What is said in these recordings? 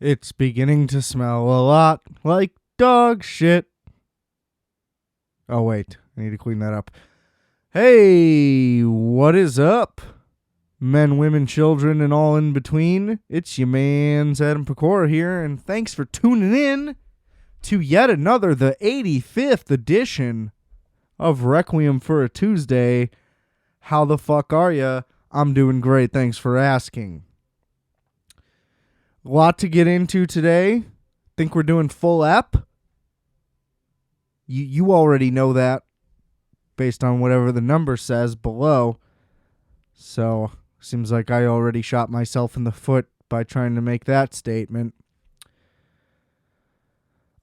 It's beginning to smell a lot like dog shit. Oh, wait. I need to clean that up. Hey, what is up? Men, women, children, and all in between. It's your man's Adam Pecora here, and thanks for tuning in to yet another, the 85th edition of Requiem for a Tuesday. How the fuck are ya? I'm doing great. Thanks for asking. A lot to get into today. Think we're doing full ep? You already know that based on whatever the number says below. So, seems like I already shot myself in the foot by trying to make that statement.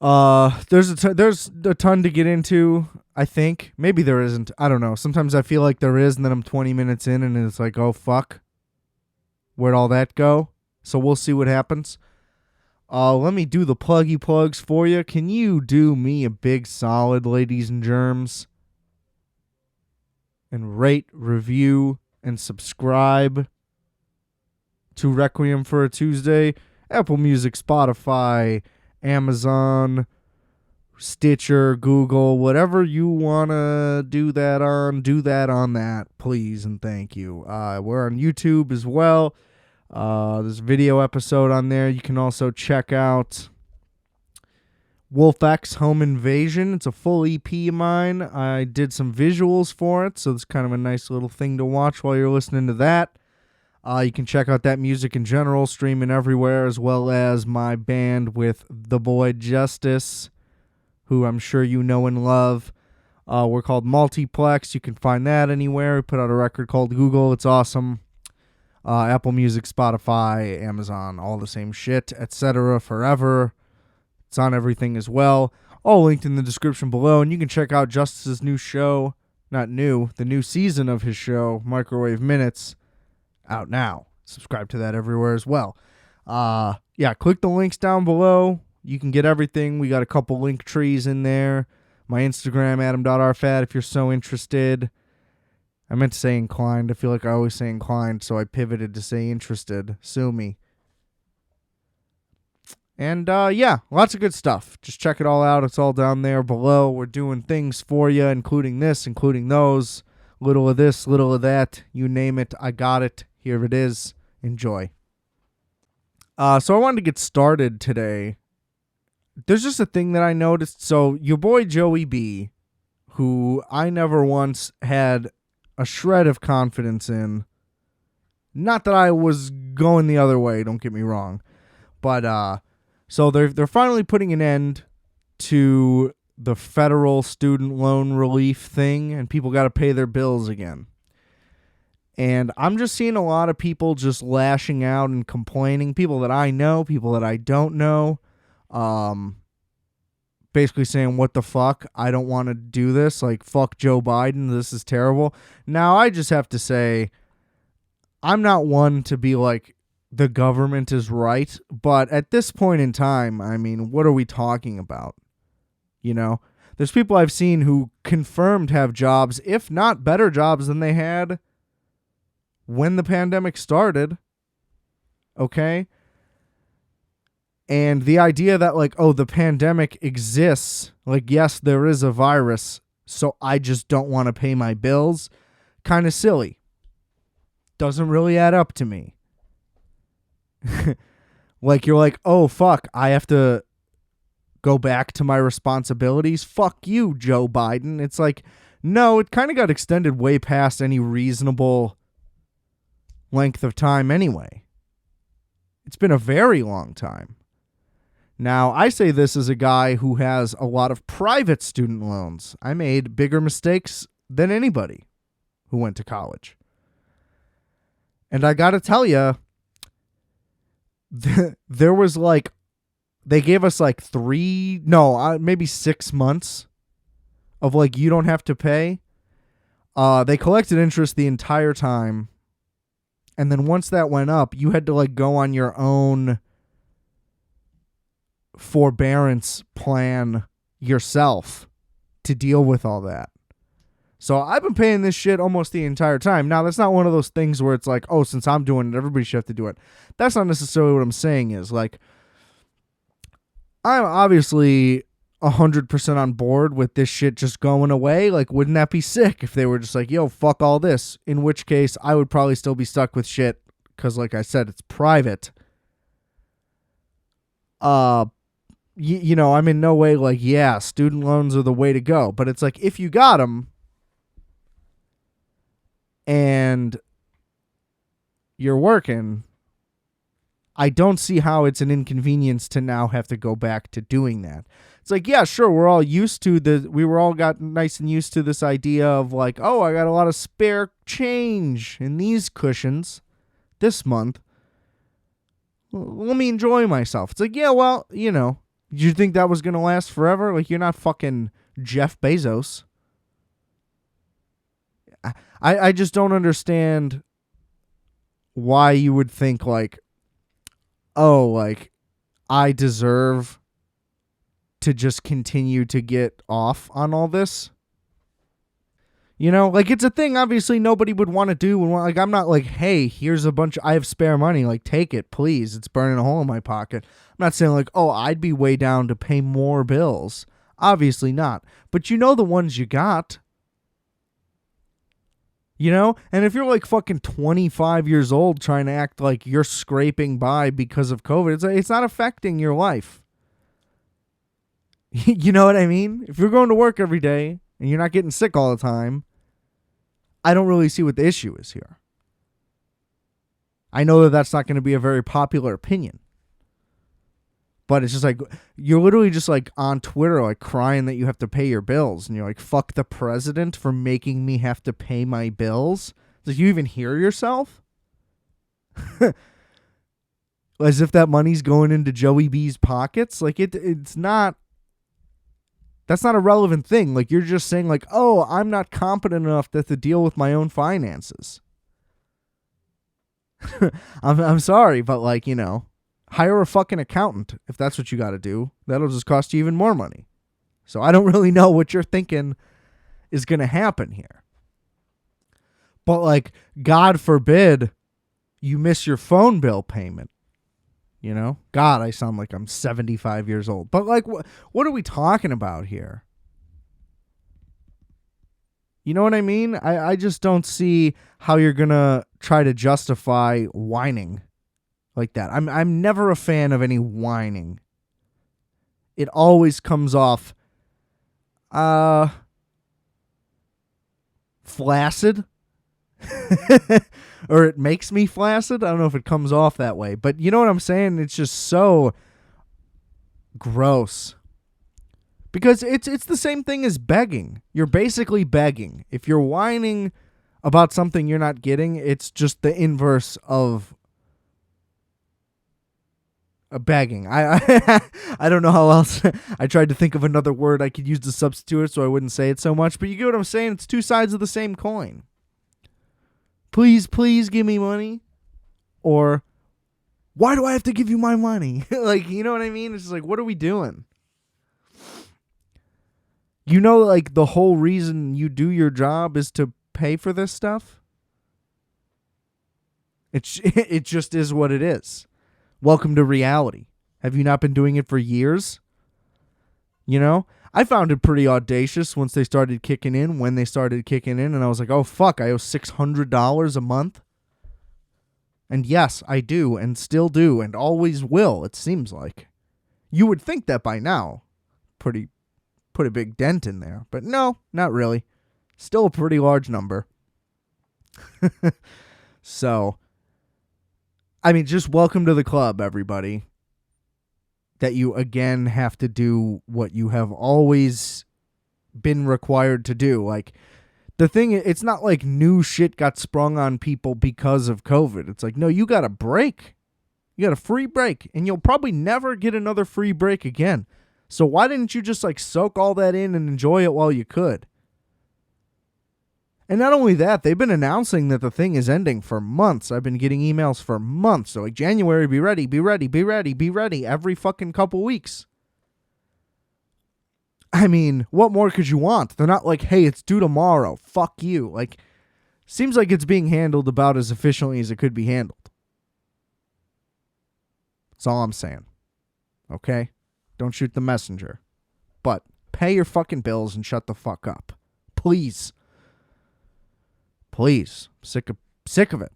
There's a ton to get into, I think. Maybe there isn't. I don't know. Sometimes I feel like there is, and then I'm 20 minutes in, and it's like, oh, fuck. Where'd all that go? So we'll see what happens. Let me do the pluggy plugs for you. Can you do me a big solid, ladies and germs? And rate, review, and subscribe to Requiem for a Tuesday. Apple Music, Spotify, Amazon, Stitcher, Google, whatever you want to do that on that, please and thank you. We're on YouTube as well. There's a video episode on there. You can also check out Wolf X Home Invasion. It's a full EP of mine. I did some visuals for it, so it's kind of a nice little thing to watch while you're listening to that. You can check out that music in general, streaming everywhere, as well as my band with the boy Justice, who I'm sure you know and love. We're called Multiplex. You can find that anywhere. We put out a record called Google. It's awesome. Apple Music, Spotify, Amazon, all the same shit, etc. forever. It's on everything as well. All linked in the description below. And you can check out Justice's new show. Not new. The new season of his show, Microwave Minutes, out now. Subscribe to that everywhere as well. Click the links down below. You can get everything. We got a couple link trees in there. My Instagram, adam.rfat, if you're so interested. I meant to say inclined. I feel like I always say inclined, so I pivoted to say interested. Sue me. And, lots of good stuff. Just check it all out. It's all down there below. We're doing things for you, including this, including those. Little of this, little of that. You name it. I got it. Here it is. Enjoy. So I wanted to get started today. There's just a thing that I noticed. So your boy Joey B, who I never once had a shred of confidence in. Not that I was going the other way, don't get me wrong. But so they're finally putting an end to the federal student loan relief thing, and people got to pay their bills again. And I'm just seeing a lot of people just lashing out and complaining, people that I know, people that I don't know, basically saying, what the fuck, I don't want to do this, like, fuck Joe Biden, this is terrible. Now, I just have to say, I'm not one to be like, the government is right, but at this point in time, I mean, what are we talking about? You know, there's people I've seen who confirmed have jobs, if not better jobs than they had when the pandemic started, okay? And the idea that, like, oh, the pandemic exists, like, yes, there is a virus, so I just don't want to pay my bills, kind of silly. Doesn't really add up to me. Like, you're like, oh, fuck, I have to go back to my responsibilities? Fuck you, Joe Biden. It's like, no, it kind of got extended way past any reasonable length of time anyway. It's been a very long time. Now, I say this as a guy who has a lot of private student loans. I made bigger mistakes than anybody who went to college. And I got to tell you, there was like, they gave us like maybe 6 months of like, you don't have to pay. They collected interest the entire time. And then once that went up, you had to like go on your own forbearance plan yourself to deal with all that. So I've been paying this shit almost the entire time. Now, that's not one of those things where it's like, oh, since I'm doing it, everybody should have to do it. That's not necessarily what I'm saying is. Like, I'm obviously 100% on board with this shit just going away. Like, wouldn't that be sick if they were just like, yo, fuck all this? In which case, I would probably still be stuck with shit because, like I said, it's private. You know, I'm in no way like, yeah, student loans are the way to go. But it's like, if you got them and you're working, I don't see how it's an inconvenience to now have to go back to doing that. It's like, yeah, sure, we were all got nice and used to this idea of like, oh, I got a lot of spare change in these cushions this month. Let me enjoy myself. It's like, yeah, well, you know, did you think that was going to last forever? Like, you're not fucking Jeff Bezos. I just don't understand why you would think like, oh, like, I deserve to just continue to get off on all this. You know, like, it's a thing obviously nobody would want to do. Like, I'm not like, hey, here's a bunch, I have spare money, like, take it, please. It's burning a hole in my pocket. I'm not saying like, oh, I'd be way down to pay more bills. Obviously not. But you know the ones you got. You know? And if you're like fucking 25 years old trying to act like you're scraping by because of COVID, it's not affecting your life. You know what I mean? If you're going to work every day and you're not getting sick all the time, I don't really see what the issue is here. I know that that's not going to be a very popular opinion. But it's just like, you're literally just like on Twitter, like crying that you have to pay your bills. And you're like, fuck the president for making me have to pay my bills. Like, you even hear yourself? As if that money's going into Joey B's pockets. Like, it's not, that's not a relevant thing. Like, you're just saying like, oh, I'm not competent enough to deal with my own finances. I'm sorry, but like, you know, hire a fucking accountant if that's what you got to do. That'll just cost you even more money. So I don't really know what you're thinking is going to happen here. But like, God forbid you miss your phone bill payment. You know? God, I sound like I'm 75 years old. But like, what are we talking about here? You know what I mean? I just don't see how you're going to try to justify whining like that. I'm never a fan of any whining. It always comes off flaccid. Or it makes me flaccid. I don't know if it comes off that way, but you know what I'm saying? It's just so gross. Because it's the same thing as begging. You're basically begging. If you're whining about something you're not getting, it's just the inverse of begging. I don't know how else. I tried to think of another word I could use to substitute it so I wouldn't say it so much, but you get what I'm saying? It's two sides of the same coin. Please give me money. Or, why do I have to give you my money? Like, you know what I mean? It's just like, what are we doing? You know, like, the whole reason you do your job is to pay for this stuff? It just is what it is. Welcome to reality. Have you not been doing it for years? You know? I found it pretty audacious once they started kicking in, when they started kicking in, and I was like, oh, fuck, I owe $600 a month? And yes, I do, and still do, and always will, it seems like. You would think that by now. Put a big dent in there. But no, not really. Still a pretty large number. So, I mean, just welcome to the club, everybody. That you again have to do what you have always been required to do. Like, the thing, it's not like new shit got sprung on people because of COVID. It's like, no, you got a break. You got a free break, and you'll probably never get another free break again. So why didn't you just like soak all that in and enjoy it while you could? And not only that, they've been announcing that the thing is ending for months. I've been getting emails for months. So like, January, be ready, be ready, be ready, be ready, every fucking couple weeks. I mean, what more could you want? They're not like, hey, it's due tomorrow. Fuck you. Like, seems like it's being handled about as efficiently as it could be handled. That's all I'm saying. Okay? Don't shoot the messenger. But pay your fucking bills and shut the fuck up. Please. Please. Sick of it.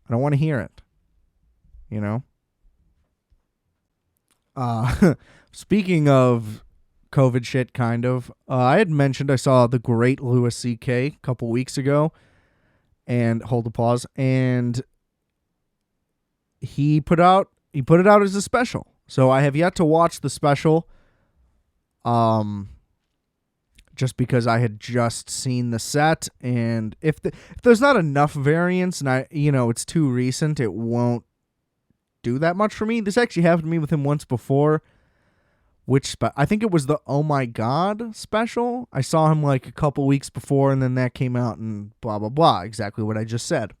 I don't want to hear it. You know? Speaking of COVID shit, kind of, I had mentioned I saw the great Louis C.K. a couple weeks ago. And hold the pause. And he put it out as a special. So I have yet to watch the special. Just because I had just seen the set, and if there's not enough variance, and it's too recent, it won't do that much for me. This actually happened to me with him once before, I think it was the Oh My God special. I saw him like a couple weeks before, and then that came out, and blah blah blah, exactly what I just said.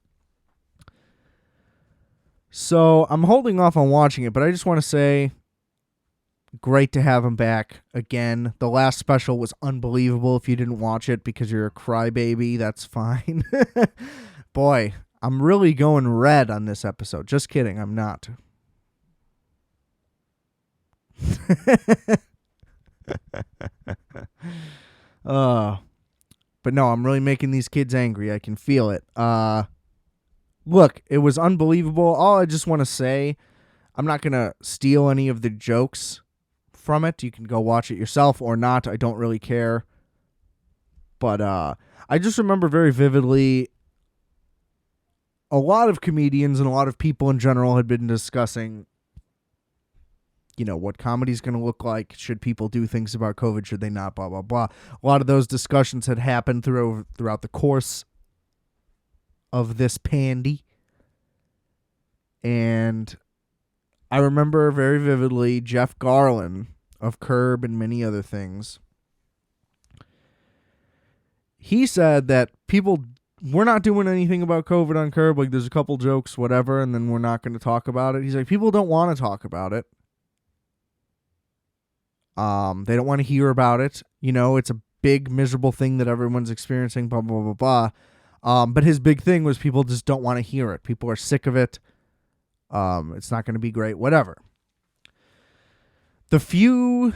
So I'm holding off on watching it, but I just want to say, great to have him back again. The last special was unbelievable. If you didn't watch it because you're a crybaby, that's fine. Boy, I'm really going red on this episode. Just kidding, I'm not. But no, I'm really making these kids angry. I can feel it. Look, it was unbelievable. All I just want to say, I'm not going to steal any of the jokes from it. You can go watch it yourself or not. I don't really care. But I just remember very vividly a lot of comedians and a lot of people in general had been discussing, what comedy's going to look like. Should people do things about COVID? Should they not? Blah, blah, blah. A lot of those discussions had happened throughout the course of this pandy. And I remember very vividly Jeff Garlin of Curb and many other things. He said that we're not doing anything about COVID on Curb. Like, there's a couple jokes, whatever, and then we're not going to talk about it. He's like, people don't want to talk about it. They don't want to hear about it. It's a big, miserable thing that everyone's experiencing, blah, blah, blah, blah. But his big thing was people just don't want to hear it. People are sick of it. It's not going to be great, whatever. The few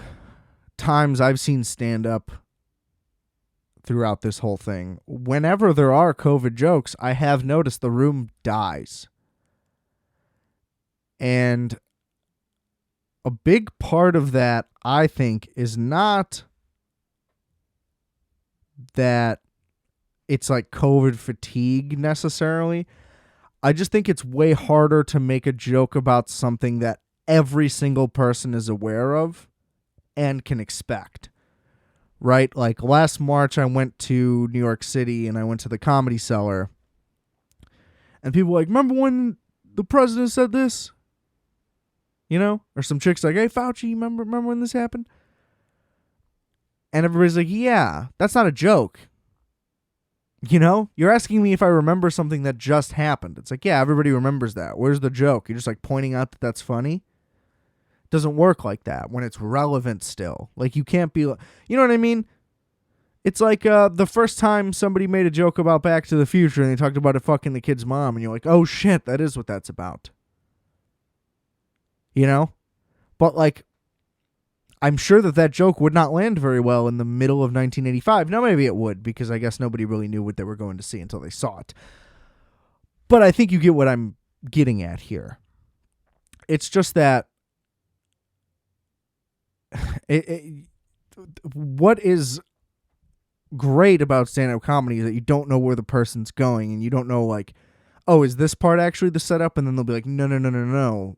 times I've seen stand-up throughout this whole thing, whenever there are COVID jokes, I have noticed the room dies. And a big part of that, I think, is not that it's like COVID fatigue necessarily. I just think it's way harder to make a joke about something that every single person is aware of and can expect. Right? Like last March, I went to New York City and I went to the Comedy Cellar. And people were like, remember when the president said this? Or some chicks like, hey, Fauci, remember when this happened? And everybody's like, yeah, that's not a joke. You're asking me if I remember something that just happened. It's like, yeah, everybody remembers that. Where's the joke? You're just like pointing out that that's funny. It doesn't work like that when it's relevant still. Like, you can't be, you know what I mean? It's like the first time somebody made a joke about Back to the Future and they talked about it fucking the kid's mom, and you're like, oh shit, that is what that's about. But like, I'm sure that joke would not land very well in the middle of 1985. Now, maybe it would, because I guess nobody really knew what they were going to see until they saw it. But I think you get what I'm getting at here. It's just that what is great about stand-up comedy is that you don't know where the person's going, and you don't know, like, oh, is this part actually the setup? And then they'll be like, no.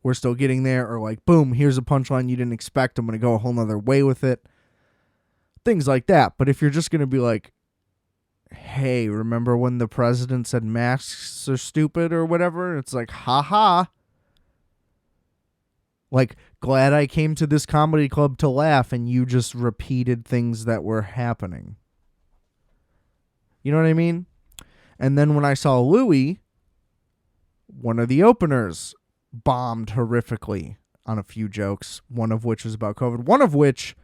We're still getting there. Or like, boom, here's a punchline you didn't expect. I'm going to go a whole nother way with it. Things like that. But if you're just going to be like, hey, remember when the president said masks are stupid or whatever? It's like, haha. Like, glad I came to this comedy club to laugh and you just repeated things that were happening. You know what I mean? And then when I saw Louis, one of the openers bombed horrifically on a few jokes, one of which was about COVID. One of which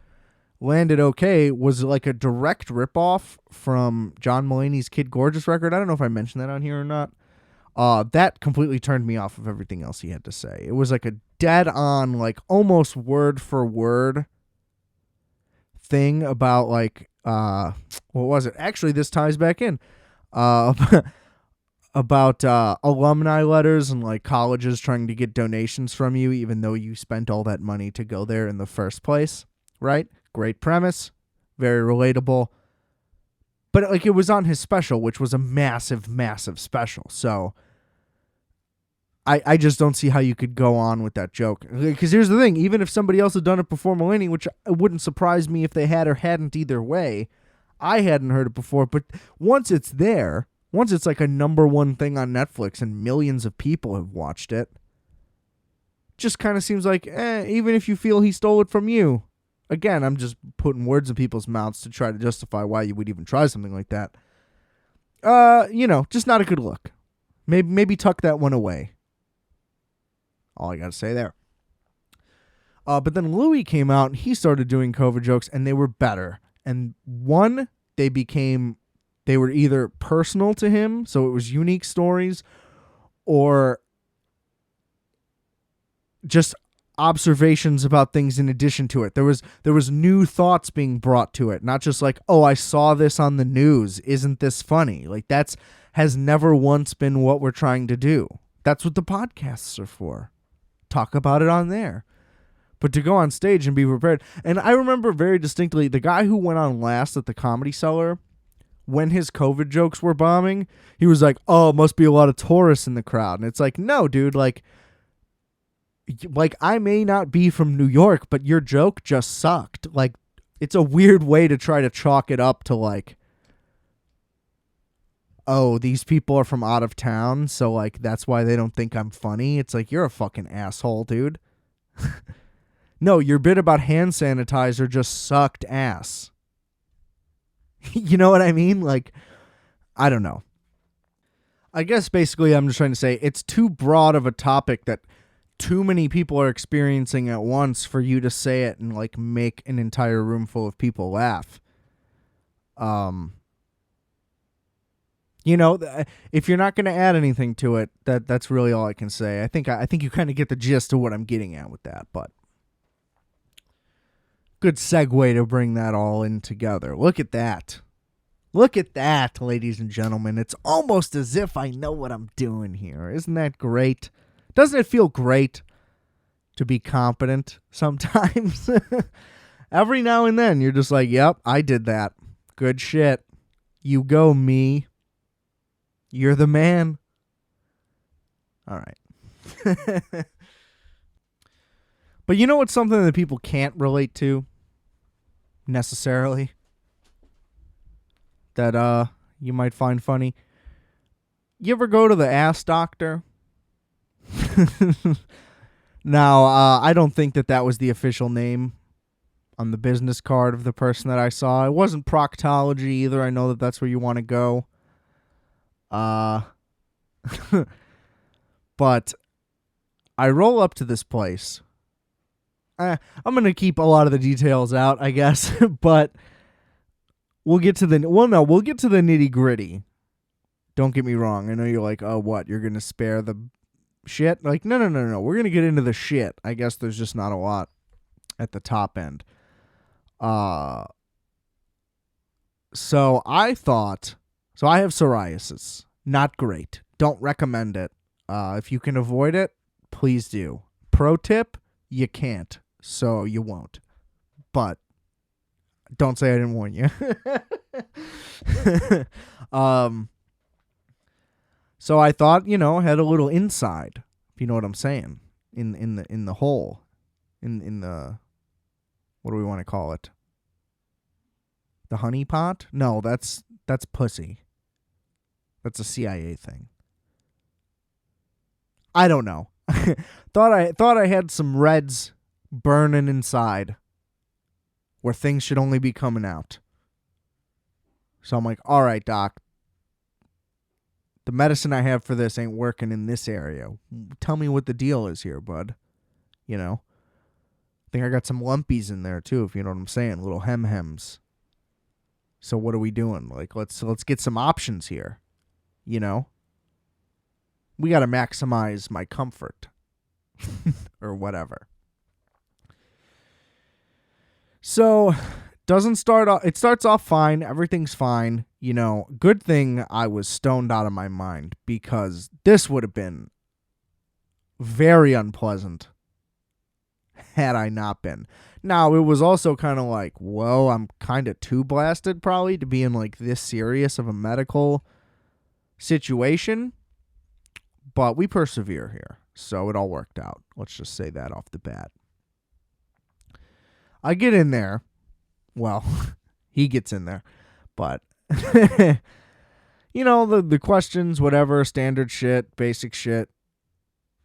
landed okay, was like a direct ripoff from John Mulaney's Kid Gorgeous record. I don't know if I mentioned that on here or not. That completely turned me off of everything else he had to say. It was like a dead on, like almost word for word thing about like, what was it? Actually, this ties back in, about alumni letters and like colleges trying to get donations from you, even though you spent all that money to go there in the first place. Right? Great premise. Very relatable. But like it was on his special, which was a massive, massive special. So I just don't see how you could go on with that joke. Because here's the thing. Even if somebody else had done it before Mulaney, which it wouldn't surprise me if they had or hadn't either way, I hadn't heard it before. But once it's there, once it's like a number one thing on Netflix and millions of people have watched it, just kind of seems like, even if you feel he stole it from you. Again, I'm just putting words in people's mouths to try to justify why you would even try something like that. Just not a good look. Maybe tuck that one away. All I got to say there. But then Louis came out and he started doing COVID jokes and they were better. And one, they were either personal to him, so it was unique stories, or just observations about things in addition to it. There was new thoughts being brought to it, not just like, oh, I saw this on the news. Isn't this funny? Like has never once been what we're trying to do. That's what the podcasts are for. Talk about it on there. But to go on stage and be prepared. And I remember very distinctly the guy who went on last at the Comedy Cellar, when his COVID jokes were bombing, he was like, oh, must be a lot of tourists in the crowd. And it's like, no, dude, like I may not be from New York, but your joke just sucked. Like, it's a weird way to try to chalk it up to like, oh, these people are from out of town, so like that's why they don't think I'm funny. It's like, you're a fucking asshole, dude. No, your bit about hand sanitizer just sucked ass. You know what I mean? Like, I don't know. I guess basically I'm just trying to say it's too broad of a topic that too many people are experiencing at once for you to say it and like make an entire room full of people laugh. If you're not going to add anything to it, that's really all I can say. I think you kind of get the gist of what I'm getting at with that, but good segue to bring that all in together. Look at that. Look at that, ladies and gentlemen. It's almost as if I know what I'm doing here. Isn't that great? Doesn't it feel great to be competent sometimes? Every now and then, you're just like, yep, I did that. Good shit. You go, me. You're the man. All right. But you know what's something that people can't relate to necessarily? That you might find funny. You ever go to the ass doctor? Now, I don't think that was the official name on the business card of the person that I saw. It wasn't proctology either. I know that that's where you want to go. But I roll up to this place. I'm going to keep a lot of the details out, I guess, but we'll get to the nitty-gritty. Don't get me wrong. I know you're like, oh, what? You're going to spare the shit? Like, no. We're going to get into the shit. I guess there's just not a lot at the top end. So I have psoriasis. Not great. Don't recommend it. If you can avoid it, please do. Pro tip, you can't, so you won't. But don't say I didn't warn you. So I thought, had a little inside, if you know what I'm saying, in the hole, in the, what do we want to call it? The honey pot? No, that's pussy. That's a CIA thing. I don't know. thought I had some reds burning inside where things should only be coming out. So I'm like, all right, doc, the medicine I have for this ain't working in this area. Tell me what the deal is here, bud. I think I got some lumpies in there too, if you know what I'm saying, little hem-hems. So what are we doing? Like, let's get some options here, We got to maximize my comfort or whatever. So it starts off fine. Everything's fine. Good thing I was stoned out of my mind, because this would have been very unpleasant had I not been. Now, it was also kind of like, whoa, I'm kind of too blasted probably to be in like this serious of a medical situation, but we persevere here. So it all worked out. Let's just say that off the bat. I get in there. Well, he gets in there, but the questions, whatever, standard shit, basic shit,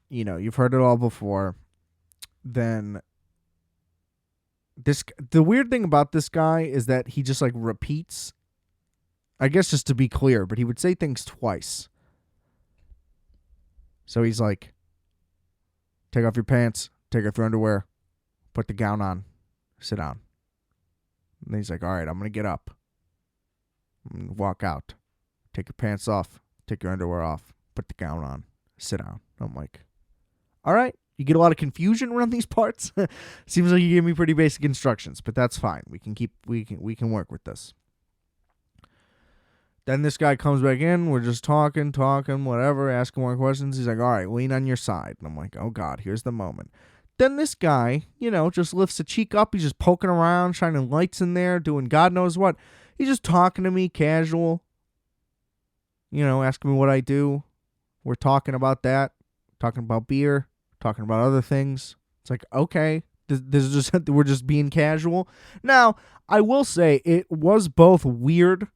you've heard it all before. Then the weird thing about this guy is that he just like repeats, I guess just to be clear, but he would say things twice. So he's like, take off your pants, take off your underwear, put the gown on, sit down. And he's like, all right, I'm going to get up. I'm going to walk out. Take your pants off, take your underwear off, put the gown on, sit down. I'm like, all right. You get a lot of confusion around these parts. Seems like you gave me pretty basic instructions, but that's fine. We can work with this. Then this guy comes back in. We're just talking, whatever, asking more questions. He's like, all right, lean on your side. And I'm like, oh, God, here's the moment. Then this guy, just lifts a cheek up. He's just poking around, shining lights in there, doing God knows what. He's just talking to me, casual. Asking me what I do. We're talking about that. Talking about beer. Talking about other things. It's like, okay, this is just, we're just being casual. Now, I will say it was both weird,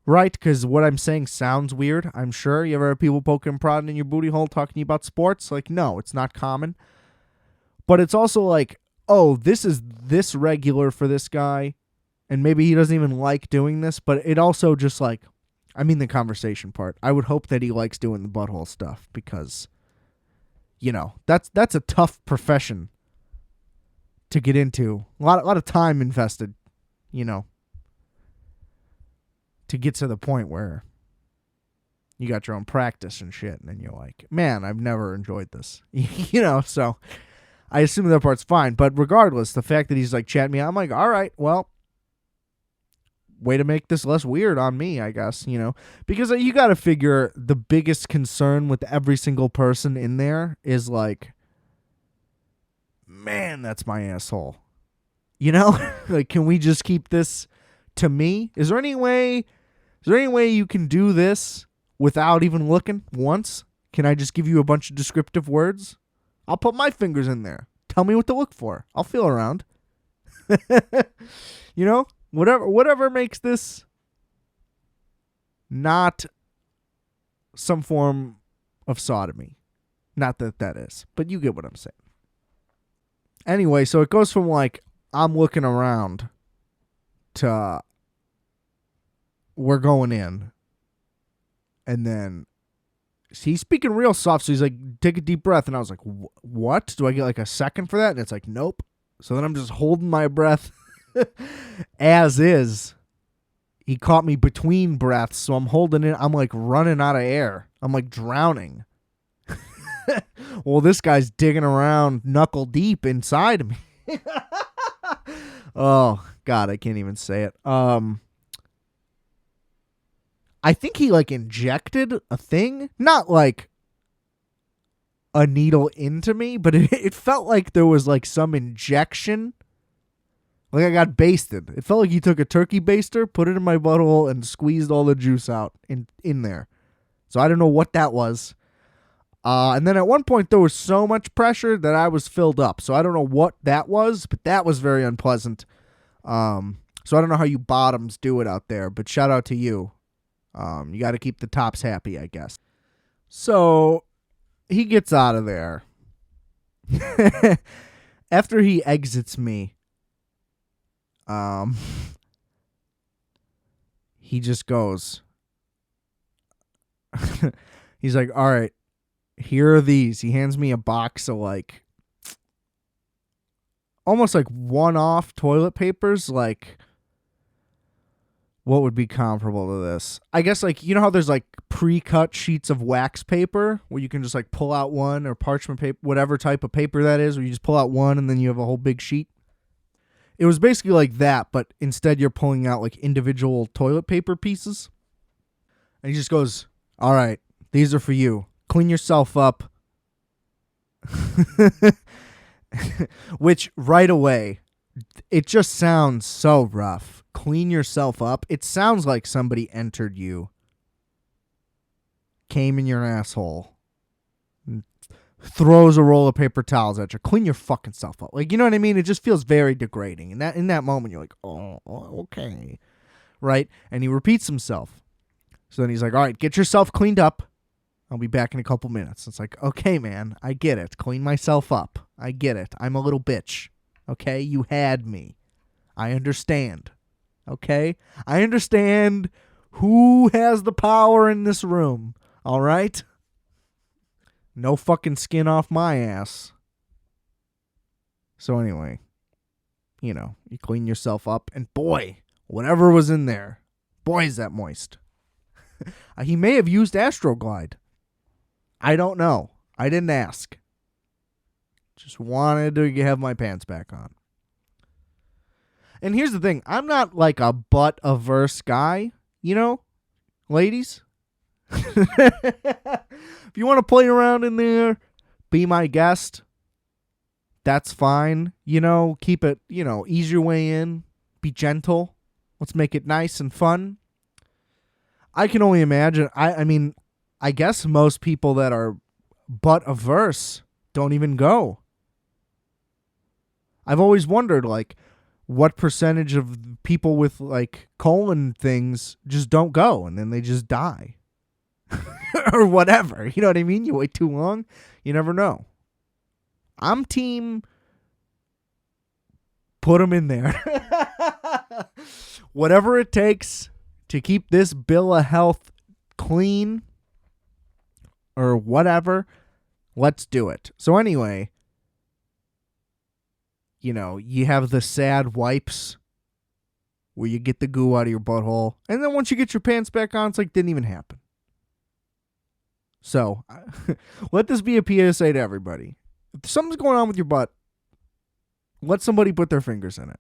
right? Because what I'm saying sounds weird, I'm sure. You ever have people poking and prodding in your booty hole talking to you about sports? Like, no, it's not common. But it's also like, oh, this is this regular for this guy, and maybe he doesn't even like doing this, but it also just like, the conversation part. I would hope that he likes doing the butthole stuff, because, that's a tough profession to get into. A lot of time invested, to get to the point where you got your own practice and shit, and then you're like, man, I've never enjoyed this. So I assume that part's fine. But regardless, the fact that he's like chatting me, I'm like, all right, well, way to make this less weird on me, I guess, because you got to figure the biggest concern with every single person in there is like, man, that's my asshole. Like, can we just keep this to me? Is there any way you can do this without even looking once? Can I just give you a bunch of descriptive words? I'll put my fingers in there. Tell me what to look for. I'll feel around. Whatever makes this not some form of sodomy. Not that is, but you get what I'm saying. Anyway, so it goes from like, I'm looking around to we're going in. And then he's speaking real soft, so he's like, take a deep breath. And I was like, what? Do I get like a second for that? And it's like, nope. So then I'm just holding my breath as is. He caught me between breaths, so I'm holding it. I'm like running out of air. I'm like drowning. Well, this guy's digging around knuckle deep inside of me. Oh, God, I can't even say it. I think he like injected a thing, not like a needle into me, but it felt like there was like some injection. Like I got basted. It felt like he took a turkey baster, put it in my butthole, and squeezed all the juice out in there. So I don't know what that was. And then at one point there was so much pressure that I was filled up. So I don't know what that was, but that was very unpleasant. So I don't know how you bottoms do it out there, but shout out to you. You got to keep the tops happy, I guess. So he gets out of there. After he exits me, he just goes, he's like, all right, here are these. He hands me a box of like, almost like one-off toilet papers, like What would be comparable to this? I guess, like, you know how there's like pre-cut sheets of wax paper where you can just like pull out one, or parchment paper, whatever type of paper that is, where you just pull out one and then you have a whole big sheet. It was basically like that, but instead you're pulling out like individual toilet paper pieces. And he just goes, all right, these are for you. Clean yourself up. Which right away, it just sounds so rough. Clean yourself up. It sounds like somebody entered you, came in your asshole, and throws a roll of paper towels at you. Clean your fucking self up. Like, you know what I mean? It just feels very degrading. And in that moment, you're like, oh, okay. Right? And he repeats himself. So then he's like, all right, get yourself cleaned up. I'll be back in a couple minutes. It's like, okay, man, I get it. Clean myself up. I get it. I'm a little bitch. Okay? You had me. I understand. Okay? I understand who has the power in this room. All right? No fucking skin off my ass. So anyway, you know, you clean yourself up, and boy, whatever was in there, boy, is that moist. He may have used Astroglide. I don't know. I didn't ask. Just wanted to have my pants back on. And here's the thing. I'm not like a butt-averse guy, you know, ladies. If you want to play around in there, be my guest. That's fine. You know, keep it, you know, ease your way in. Be gentle. Let's make it nice and fun. I can only imagine. I mean, I guess most people that are butt-averse don't even go. I've always wondered, like, what percentage of people with, like, colon things just don't go, and then they just die. Or whatever. You know what I mean? You wait too long, you never know. I'm team put them in there. Whatever it takes to keep this bill of health clean or whatever, let's do it. So anyway, you know, you have the sad wipes where you get the goo out of your butthole. And then once you get your pants back on, it's like didn't even happen. So let this be a PSA to everybody. If something's going on with your butt, let somebody put their fingers in it.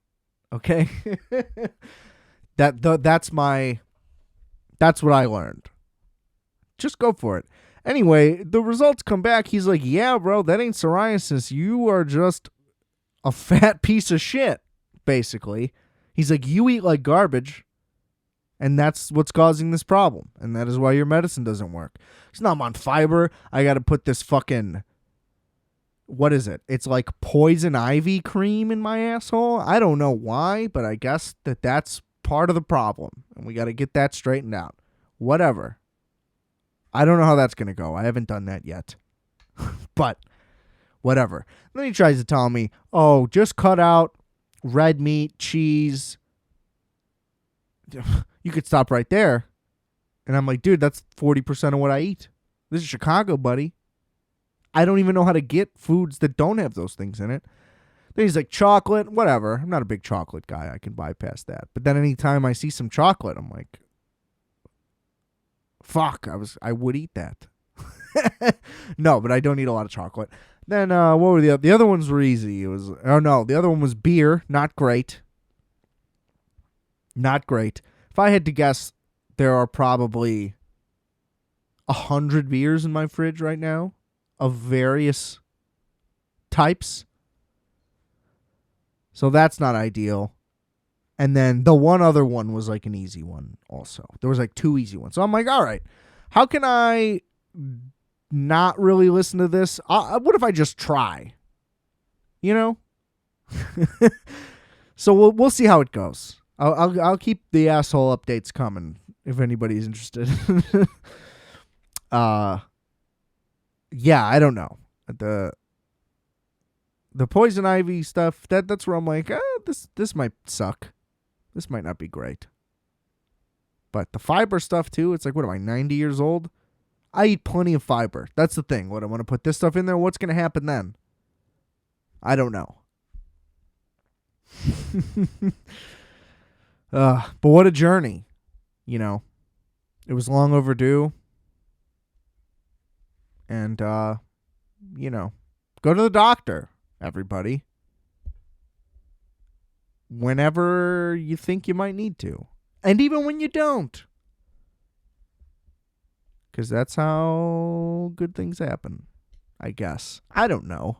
Okay? That's what I learned. Just go for it. Anyway, the results come back. He's like, yeah, bro, that ain't psoriasis. You are just a fat piece of shit, basically. He's like, you eat like garbage, and that's what's causing this problem. And that is why your medicine doesn't work. It's not, I'm on fiber. I got to put this fucking, what is it? It's like poison ivy cream in my asshole. I don't know why, but I guess that's part of the problem. And we got to get that straightened out. Whatever. I don't know how that's going to go. I haven't done that yet. But whatever. Then he tries to tell me, oh, just cut out red meat, cheese. You could stop right there. And I'm like, dude, that's 40% of what I eat. This is Chicago, buddy. I don't even know how to get foods that don't have those things in it. Then he's like, chocolate, whatever. I'm not a big chocolate guy. I can bypass that. But then anytime I see some chocolate, I'm like, fuck, I would eat that. No, but I don't eat a lot of chocolate. Then what were the other ones were easy. The other one was beer. Not great. Not great. If I had to guess, there are probably 100 beers in my fridge right now of various types. So that's not ideal. And then the one other one was like an easy one also. There was like 2 easy ones. So I'm like, all right, how can I not really listen to this? What if I just try? You know? So we'll see how it goes. I'll keep the asshole updates coming if anybody's interested. Yeah, I don't know. The poison ivy stuff, that's where I'm like, this might suck. This might not be great. But the fiber stuff too, it's like, what am I, 90 years old? I eat plenty of fiber. That's the thing. What, I want to put this stuff in there? What's going to happen then? I don't know. But what a journey. You know, it was long overdue. And, you know, go to the doctor, everybody. Whenever you think you might need to. And even when you don't. Because that's how good things happen, I guess. I don't know.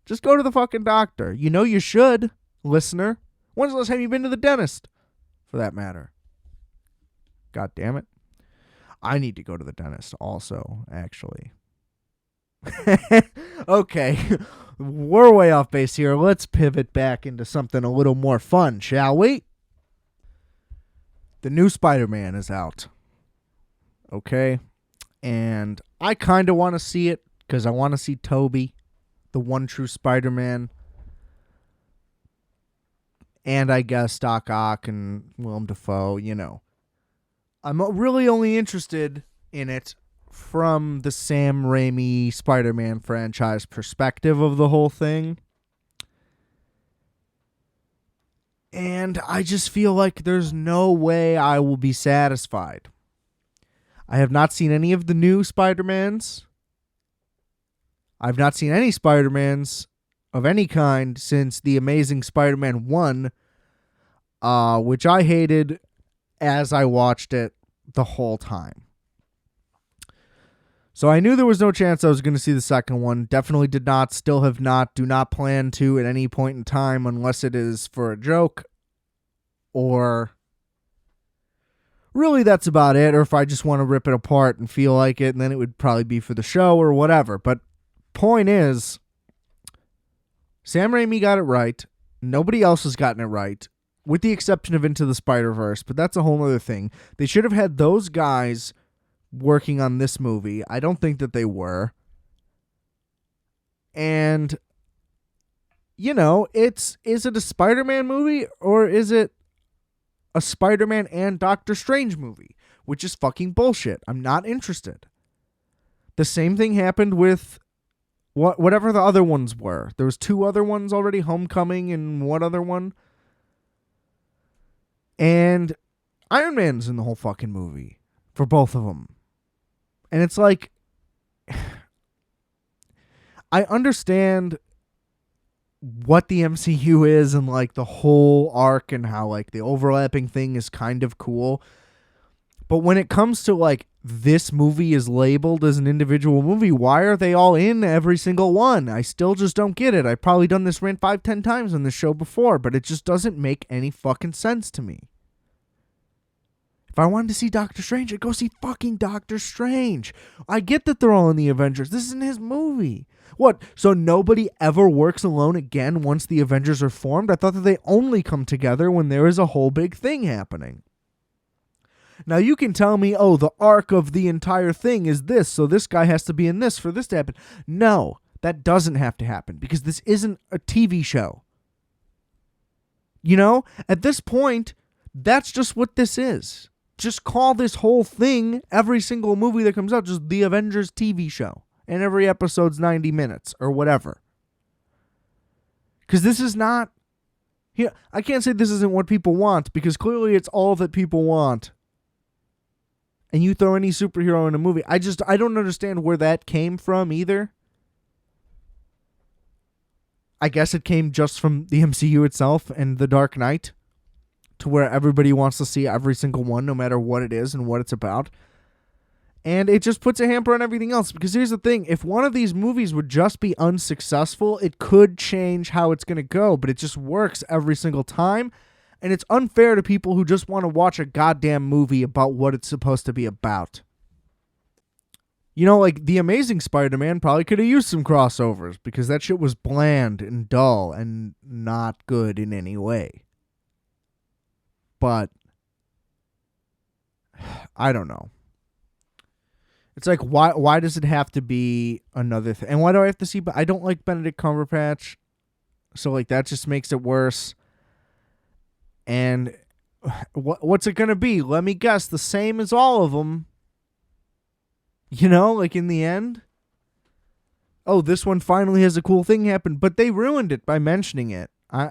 Just go to the fucking doctor. You know you should, listener. When's the last time you've been to the dentist? For that matter. God damn it. I need to go to the dentist also, actually. Okay. We're way off base here. Let's pivot back into something a little more fun, shall we? The new Spider-Man is out. Okay? And I kind of want to see it because I want to see Tobey, the one true Spider-Man. And I guess Doc Ock and Willem Dafoe, you know. I'm really only interested in it from the Sam Raimi Spider-Man franchise perspective of the whole thing. And I just feel like there's no way I will be satisfied. I have not seen any of the new Spider-Mans. I've not seen any Spider-Mans of any kind since The Amazing Spider-Man 1, which I hated as I watched it the whole time. So I knew there was no chance I was going to see the second one. Definitely did not, still have not, do not plan to at any point in time unless it is for a joke or really that's about it, or if I just want to rip it apart and feel like it, and then it would probably be for the show or whatever. But point is, Sam Raimi got it right. Nobody else has gotten it right, with the exception of Into the Spider-Verse, but that's a whole other thing. They should have had those guys working on this movie. I don't think that they were. And, you know, is it a Spider-Man movie or is it a Spider-Man and Doctor Strange movie? Which is fucking bullshit. I'm not interested. The same thing happened with whatever the other ones were. There was 2 other ones already, Homecoming and what other one? And Iron Man's in the whole fucking movie for both of them. And it's like, I understand what the MCU is and like the whole arc and how like the overlapping thing is kind of cool. But when it comes to like this movie is labeled as an individual movie, why are they all in every single one? I still just don't get it. I've probably done this rant 5-10 times on this show before, but it just doesn't make any fucking sense to me. If I wanted to see Doctor Strange, I'd go see fucking Doctor Strange. I get that they're all in the Avengers. This isn't his movie. What? So nobody ever works alone again once the Avengers are formed? I thought that they only come together when there is a whole big thing happening. Now you can tell me, oh, the arc of the entire thing is this, so this guy has to be in this for this to happen. No, that doesn't have to happen because this isn't a TV show. You know, at this point, that's just what this is. Just call this whole thing, every single movie that comes out, just the Avengers TV show. And every episode's 90 minutes or whatever. Because this is not... Yeah, I can't say this isn't what people want, because clearly it's all that people want. And you throw any superhero in a movie. I don't understand where that came from either. I guess it came just from the MCU itself and The Dark Knight. To where everybody wants to see every single one, no matter what it is and what it's about. And it just puts a hamper on everything else. Because here's the thing. If one of these movies would just be unsuccessful, it could change how it's going to go. But it just works every single time. And it's unfair to people who just want to watch a goddamn movie about what it's supposed to be about. You know, like, The Amazing Spider-Man probably could have used some crossovers. Because that shit was bland and dull and not good in any way. But I don't know. It's like, why does it have to be another thing? And why do I have to see... I don't like Benedict Cumberbatch. So, like, that just makes it worse. And what's it going to be? Let me guess. The same as all of them. You know, like in the end. Oh, this one finally has a cool thing happen. But they ruined it by mentioning it.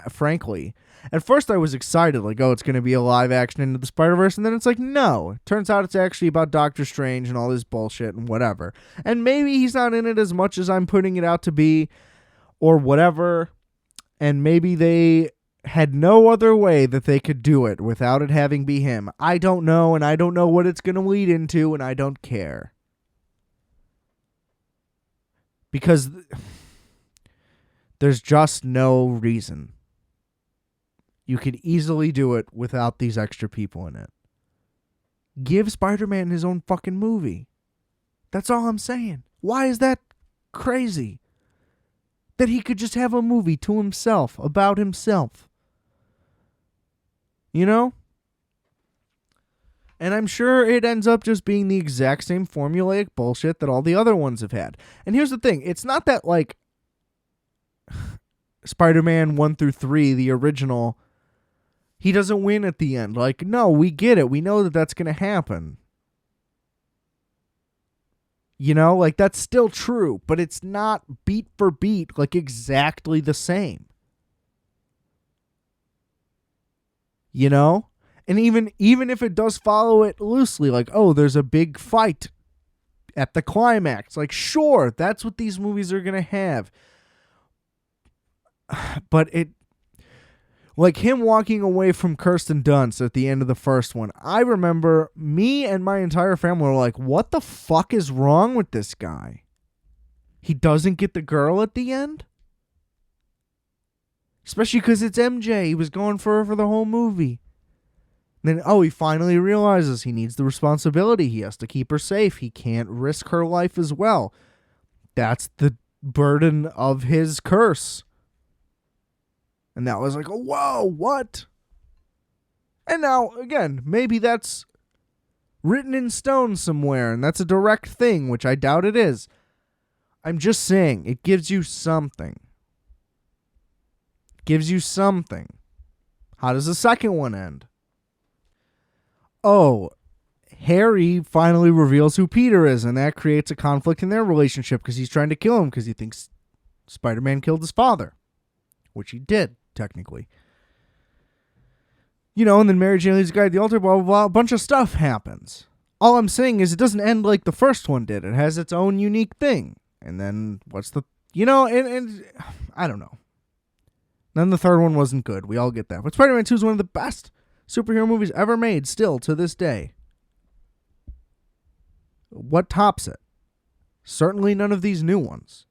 frankly. At first I was excited, like, oh, it's going to be a live action Into the Spider-Verse, and then it's like, no. It turns out it's actually about Doctor Strange and all this bullshit and whatever. And maybe he's not in it as much as I'm putting it out to be, or whatever. And maybe they had no other way that they could do it without it having be him. I don't know, and I don't know what it's going to lead into, and I don't care. Because there's just no reason. You could easily do it without these extra people in it. Give Spider-Man his own fucking movie. That's all I'm saying. Why is that crazy? That he could just have a movie to himself, about himself. You know? And I'm sure it ends up just being the exact same formulaic bullshit that all the other ones have had. And here's the thing. It's not that, like, Spider-Man 1 through 3, the original, he doesn't win at the end. Like, no, we get it. We know that that's going to happen. You know, like, that's still true, but it's not beat for beat, like, exactly the same. You know? And even if it does follow it loosely, like, oh, there's a big fight at the climax. Like, sure, that's what these movies are going to have. But it, like him walking away from Kirsten Dunst at the end of the first one, I remember me and my entire family were like, what the fuck is wrong with this guy? He doesn't get the girl at the end? Especially because it's MJ. He was going for her for the whole movie. Then, he finally realizes he needs the responsibility. He has to keep her safe. He can't risk her life as well. That's the burden of his curse. And that was like, whoa, what? And now, again, maybe that's written in stone somewhere, and that's a direct thing, which I doubt it is. I'm just saying, it gives you something. It gives you something. How does the second one end? Oh, Harry finally reveals who Peter is, and that creates a conflict in their relationship because he's trying to kill him because he thinks Spider-Man killed his father, which he did, technically. You know, and then Mary Jane leaves the guy at the altar, blah, blah, blah. A bunch of stuff happens. All I'm saying is it doesn't end like the first one did. It has its own unique thing. And then what's the... You know, and I don't know. Then the third one wasn't good. We all get that. But Spider-Man 2 is one of the best superhero movies ever made, still, to this day. What tops it? Certainly none of these new ones.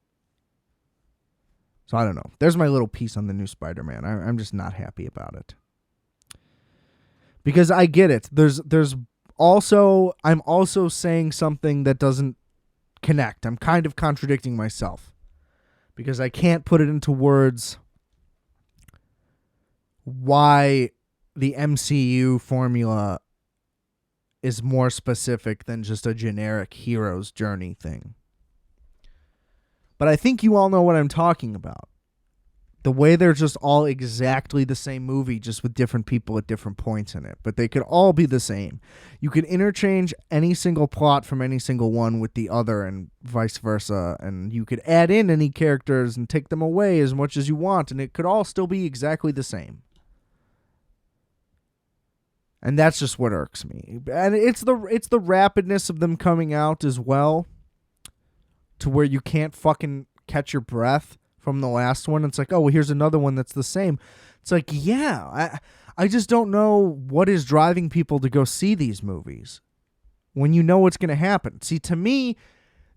So I don't know. There's my little piece on the new Spider-Man. I'm just not happy about it. Because I get it. I'm also saying something that doesn't connect. I'm kind of contradicting myself. Because I can't put it into words why the MCU formula is more specific than just a generic hero's journey thing. But I think you all know what I'm talking about. The way they're just all exactly the same movie, just with different people at different points in it. But they could all be the same. You could interchange any single plot from any single one with the other and vice versa. And you could add in any characters and take them away as much as you want. And it could all still be exactly the same. And that's just what irks me. And it's the rapidness of them coming out as well, to where you can't fucking catch your breath from the last one. It's like, oh, well, here's another one that's the same. It's like, yeah, I just don't know what is driving people to go see these movies when you know what's going to happen. See, to me,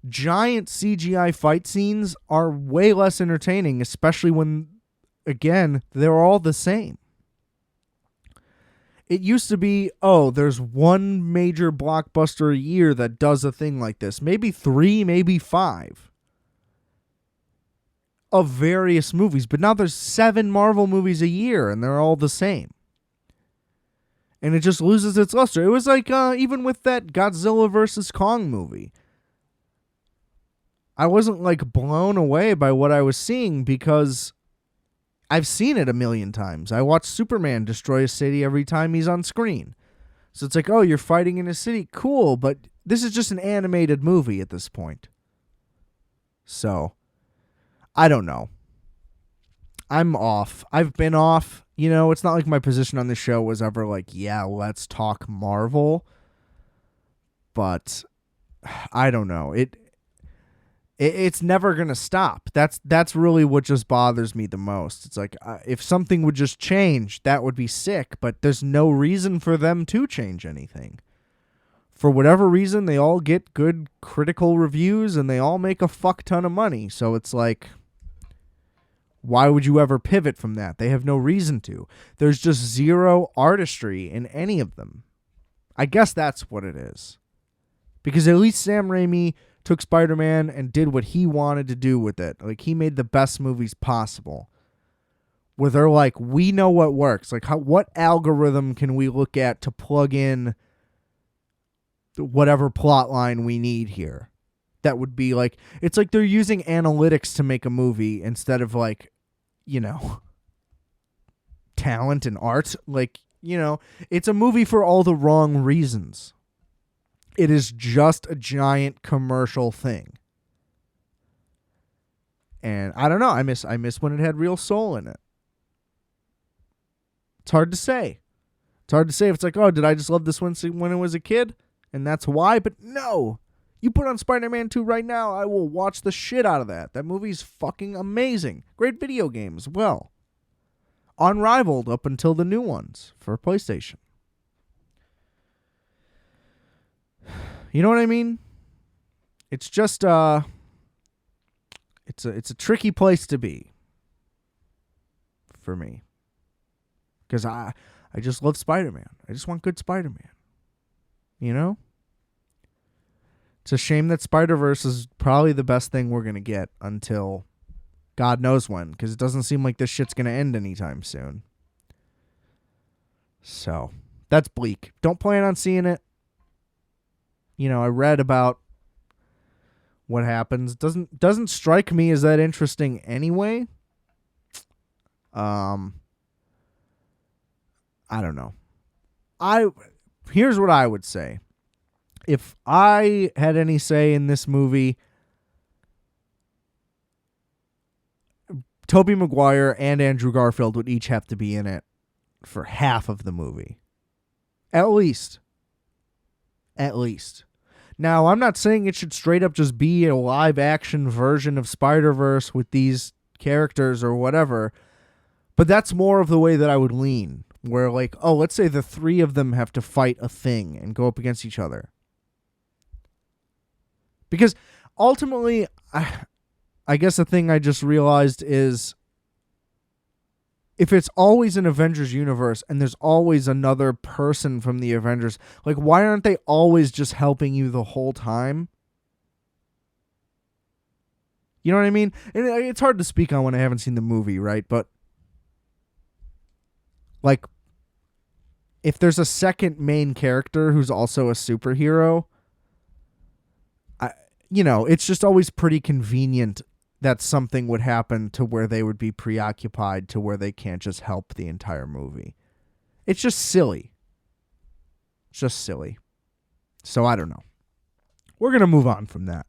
giant CGI fight scenes are way less entertaining, especially when, again, they're all the same. It used to be, there's one major blockbuster a year that does a thing like this. Maybe 3, maybe 5 of various movies. But now there's 7 Marvel movies a year, and they're all the same. And it just loses its luster. It was like, even with that Godzilla vs. Kong movie. I wasn't, like, blown away by what I was seeing because I've seen it a million times. I watch Superman destroy a city every time he's on screen. So it's like, you're fighting in a city. Cool, but this is just an animated movie at this point. So, I don't know. I'm off. I've been off. You know, it's not like my position on the show was ever like, yeah, let's talk Marvel. But I don't know. It's never going to stop. That's really what just bothers me the most. It's like if something would just change, that would be sick, but there's no reason for them to change anything. For whatever reason, they all get good critical reviews and they all make a fuck ton of money. So it's like, why would you ever pivot from that? They have no reason to. There's just zero artistry in any of them. I guess that's what it is. Because at least Sam Raimi took Spider-Man and did what he wanted to do with it. Like, he made the best movies possible. Where they're like, we know what works. Like, what algorithm can we look at to plug in whatever plot line we need here? That would be like, it's like they're using analytics to make a movie instead of like, you know, talent and art. Like, you know, it's a movie for all the wrong reasons. It is just a giant commercial thing. And I don't know. I miss when it had real soul in it. It's hard to say. It's hard to say if it's like, oh, did I just love this one when I was a kid? And that's why? But no. You put on Spider-Man 2 right now, I will watch the shit out of that. That movie's fucking amazing. Great video game as well. Unrivaled up until the new ones for PlayStation. You know what I mean? It's just it's a tricky place to be for me. Cuz I just love Spider-Man. I just want good Spider-Man. You know? It's a shame that Spider-Verse is probably the best thing we're going to get until God knows when, cuz it doesn't seem like this shit's going to end anytime soon. So, that's bleak. Don't plan on seeing it. You know, I read about what happens. Doesn't strike me as that interesting anyway. I don't know. Here's what I would say. If I had any say in this movie, Tobey Maguire and Andrew Garfield would each have to be in it for half of the movie. At least. Now, I'm not saying it should straight up just be a live-action version of Spider-Verse with these characters or whatever, but that's more of the way that I would lean, where, like, oh, let's say the three of them have to fight a thing and go up against each other. Because ultimately, I guess the thing I just realized is if it's always an Avengers universe and there's always another person from the Avengers, like, why aren't they always just helping you the whole time? You know what I mean? And it's hard to speak on when I haven't seen the movie, right? But, like, if there's a second main character who's also a superhero, it's just always pretty convenient that something would happen to where they would be preoccupied to where they can't just help the entire movie. It's just silly. So I don't know. We're going to move on from that.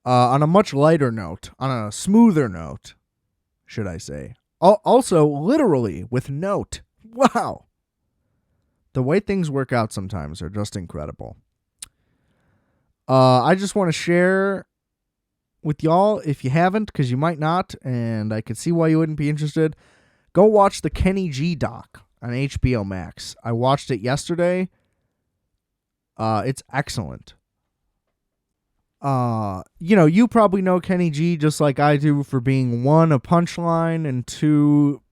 On a much lighter note, on a smoother note, should I say. Also, literally, with note. Wow. The way things work out sometimes are just incredible. I just want to share with y'all, if you haven't, because you might not, and I could see why you wouldn't be interested, go watch the Kenny G doc on HBO Max. I watched it yesterday. It's excellent. You probably know Kenny G just like I do for being, one, a punchline, and two,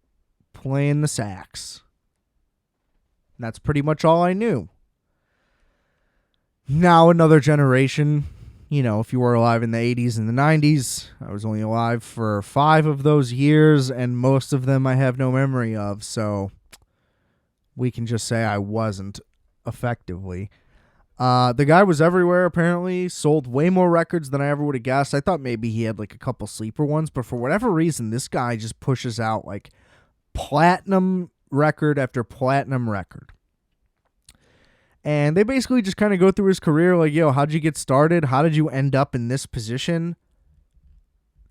playing the sax. And that's pretty much all I knew. Now another generation. If you were alive in the 80s and the 90s, I was only alive for 5 of those years, and most of them I have no memory of, so we can just say I wasn't, effectively. The guy was everywhere, apparently, sold way more records than I ever would have guessed. I thought maybe he had like a couple sleeper ones, but for whatever reason, this guy just pushes out like platinum record after platinum record. And they basically just kind of go through his career like, yo, how'd you get started? How did you end up in this position?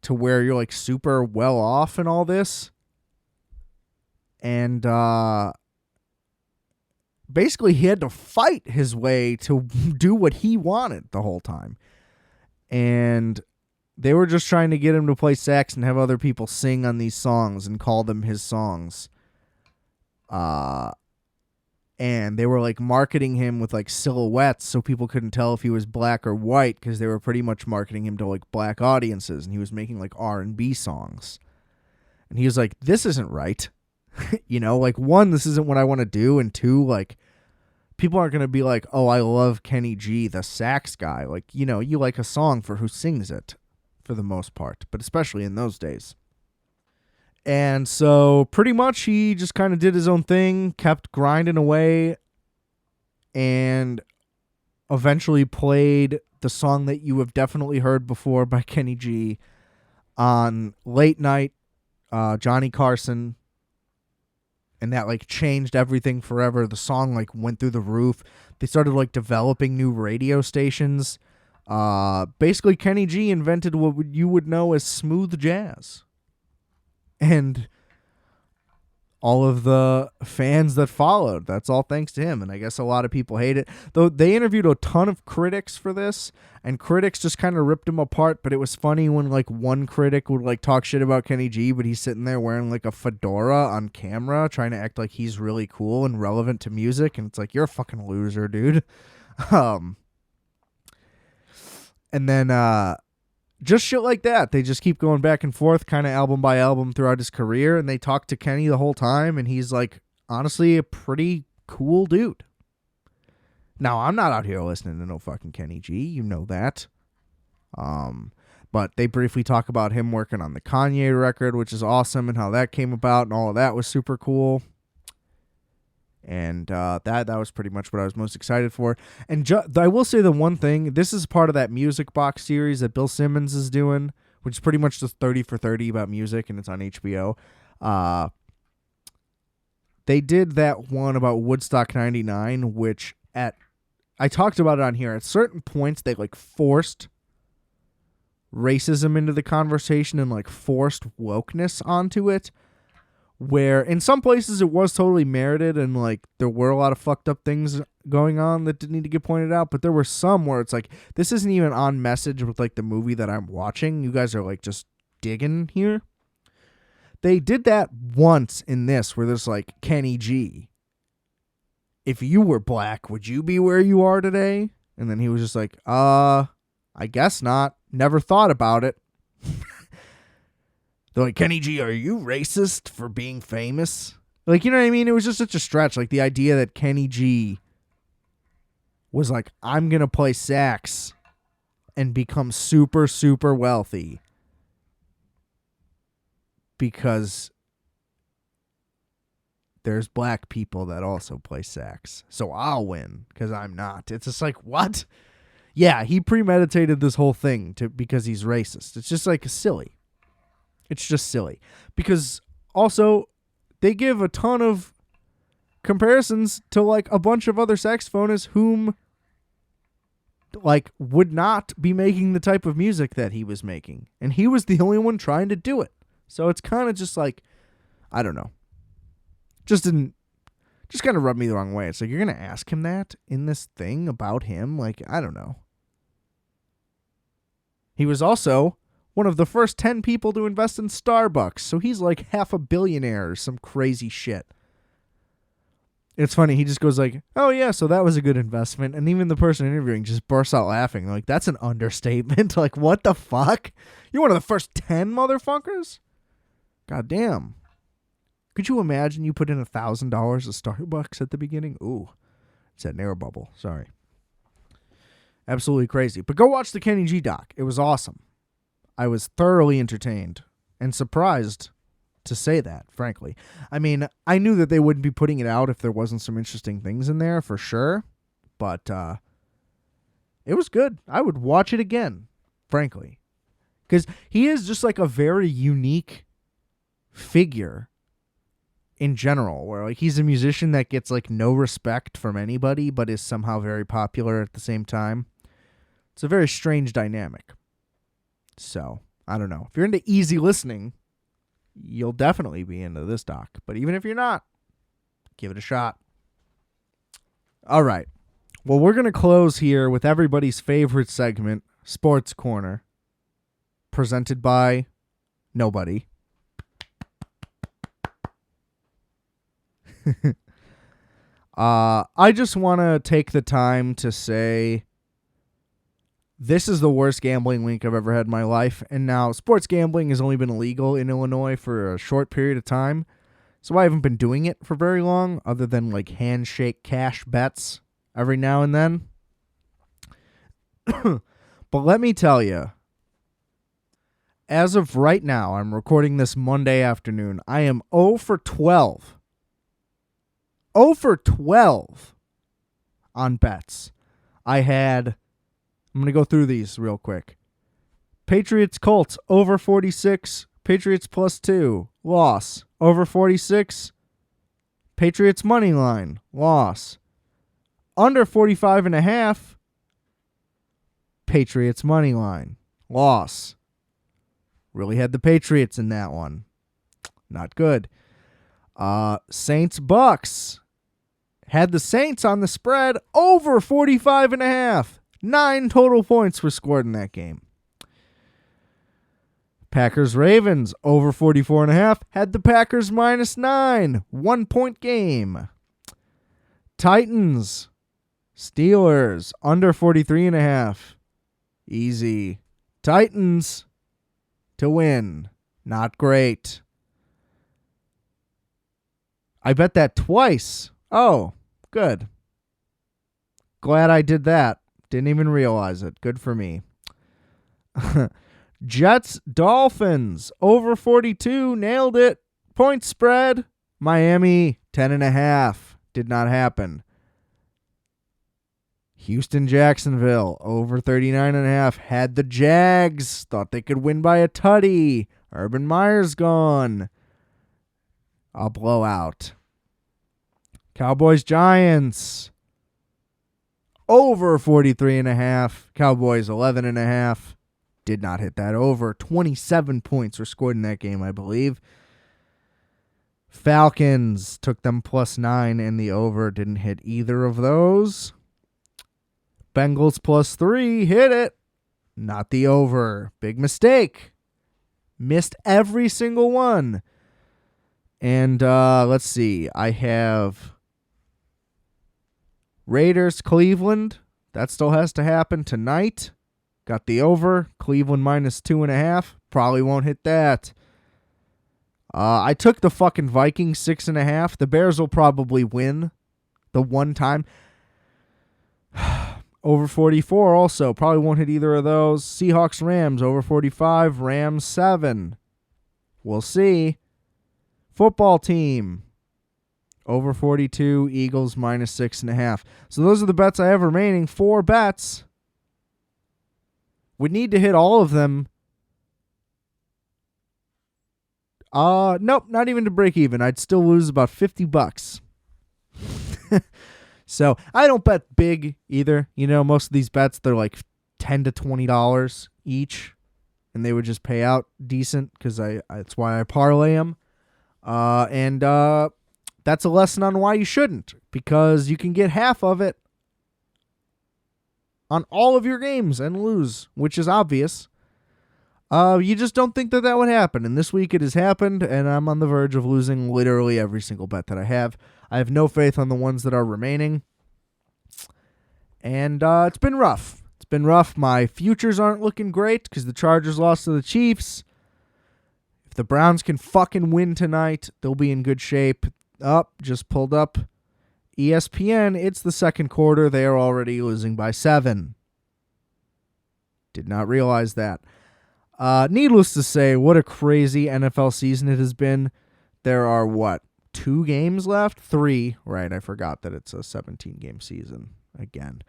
to where you're like super well off and all this. And basically he had to fight his way to do what he wanted the whole time. And they were just trying to get him to play sax and have other people sing on these songs and call them his songs. And they were like marketing him with like silhouettes so people couldn't tell if he was black or white, because they were pretty much marketing him to like black audiences, and he was making like R&B songs. And he was like, this isn't right. You know, like, one, this isn't what I want to do, and two, like, people aren't going to be like, oh, I love Kenny G, the sax guy. Like, you know, you like a song for who sings it for the most part, but especially in those days. And so pretty much he just kind of did his own thing, kept grinding away, and eventually played the song that you have definitely heard before by Kenny G on Late Night, Johnny Carson. And that like changed everything forever. The song like went through the roof. They started like developing new radio stations. Basically Kenny G invented what you would know as smooth jazz. And all of the fans that followed, that's all thanks to him. And I guess a lot of people hate it. Though they interviewed a ton of critics for this, and critics just kind of ripped him apart. But it was funny when like one critic would like talk shit about Kenny G, but he's sitting there wearing like a fedora on camera, trying to act like he's really cool and relevant to music. And it's like, you're a fucking loser, dude. And then, just shit like that. They just keep going back and forth kind of album by album throughout his career, and they talk to Kenny the whole time, and he's like honestly a pretty cool dude. Now, I'm not out here listening to no fucking Kenny G, you know that. But they briefly talk about him working on the Kanye record, which is awesome, and how that came about, and all of that was super cool. And that was pretty much what I was most excited for. And I will say the one thing, this is part of that Music Box series that Bill Simmons is doing, which is pretty much just 30 for 30 about music, and it's on HBO. They did that one about Woodstock 99, which I talked about it on here. At certain points, they like forced racism into the conversation and like forced wokeness onto it. Where in some places it was totally merited, and like there were a lot of fucked up things going on that didn't need to get pointed out, but there were some where it's like, this isn't even on message with like the movie that I'm watching. You guys are like just digging here. They did that once in this, where there's like, Kenny G, if you were black, would you be where you are today? And then he was just like, I guess not. Never thought about it. They're like, Kenny G, are you racist for being famous? Like, you know what I mean? It was just such a stretch. Like, the idea that Kenny G was like, I'm going to play sax and become super, super wealthy because there's black people that also play sax. So I'll win because I'm not. It's just like, what? Yeah, he premeditated this whole thing because he's racist. It's just like silly. It's just silly. Because also, they give a ton of comparisons to like a bunch of other saxophonists whom like would not be making the type of music that he was making. And he was the only one trying to do it. So it's kind of just like, I don't know. Just kind of rubbed me the wrong way. It's like, you're going to ask him that in this thing about him? Like, I don't know. He was also one of the first 10 people to invest in Starbucks. So he's like half a billionaire or some crazy shit. It's funny. He just goes like, oh yeah, so that was a good investment. And even the person interviewing just bursts out laughing. They're like, that's an understatement. Like, what the fuck? You're one of the first 10 motherfuckers? God damn. Could you imagine you put in $1,000 of Starbucks at the beginning? Ooh, it's that narrow bubble. Sorry. Absolutely crazy. But go watch the Kenny G doc. It was awesome. I was thoroughly entertained and surprised to say that, frankly. I mean, I knew that they wouldn't be putting it out if there wasn't some interesting things in there, for sure. But it was good. I would watch it again, frankly. Because he is just like a very unique figure in general, where like he's a musician that gets like no respect from anybody, but is somehow very popular at the same time. It's a very strange dynamic. So, I don't know. If you're into easy listening, you'll definitely be into this doc. But even if you're not, give it a shot. All right. Well, we're going to close here with everybody's favorite segment, Sports Corner, presented by nobody. I just want to take the time to say this is the worst gambling week I've ever had in my life. And now sports gambling has only been illegal in Illinois for a short period of time. So I haven't been doing it for very long other than like handshake cash bets every now and then. But let me tell you, as of right now, I'm recording this Monday afternoon. I am 0 for 12. 0 for 12 on bets. I'm going to go through these real quick. Patriots Colts over 46. Patriots +2. Loss. Over 46. Patriots money line. Loss. Under 45.5. Patriots money line. Loss. Really had the Patriots in that one. Not good. Saints Bucks. Had the Saints on the spread over 45.5. 9 total points were scored in that game. Packers Ravens over 44.5. Had the Packers -9. 1 point game. Titans Steelers under 43.5. Easy. Titans to win. Not great. I bet that twice. Oh, good. Glad I did that. Didn't even realize it. Good for me. Jets, Dolphins, over 42. Nailed it. Point spread. Miami, 10.5. Did not happen. Houston, Jacksonville, over 39.5. Had the Jags. Thought they could win by a tutty. Urban Meyer's gone. A blowout. Cowboys, Giants, over 43.5. Cowboys 11.5. Did not hit that over. 27 points were scored in that game, I believe. Falcons took them +9 and the over. Didn't hit either of those. Bengals +3. Hit it. Not the over. Big mistake. Missed every single one. And let's see. I have Raiders, Cleveland. That still has to happen tonight. Got the over. Cleveland -2.5. Probably won't hit that. I took the fucking Vikings 6.5. The Bears will probably win the one time. Over 44 also. Probably won't hit either of those. Seahawks, Rams over 45. Rams 7. We'll see. Football team. Over 42. Eagles -6.5. So those are the bets I have remaining. 4 bets. Would need to hit all of them. Nope, not even to break even. I'd still lose about $50. So I don't bet big either. You know, most of these bets, they're like $10 to $20 each. And they would just pay out decent because that's why I parlay them. And that's a lesson on why you shouldn't. Because you can get half of it on all of your games and lose, which is obvious. You just don't think that would happen. And this week it has happened, and I'm on the verge of losing literally every single bet that I have. I have no faith on the ones that are remaining. And it's been rough. It's been rough. My futures aren't looking great because the Chargers lost to the Chiefs. If the Browns can fucking win tonight, they'll be in good shape. Just pulled up ESPN. It's the second quarter. They are already losing by 7. Did not realize that. Needless to say, what a crazy NFL season it has been. There are, 2 games left? 3. Right, I forgot that it's a 17-game season again.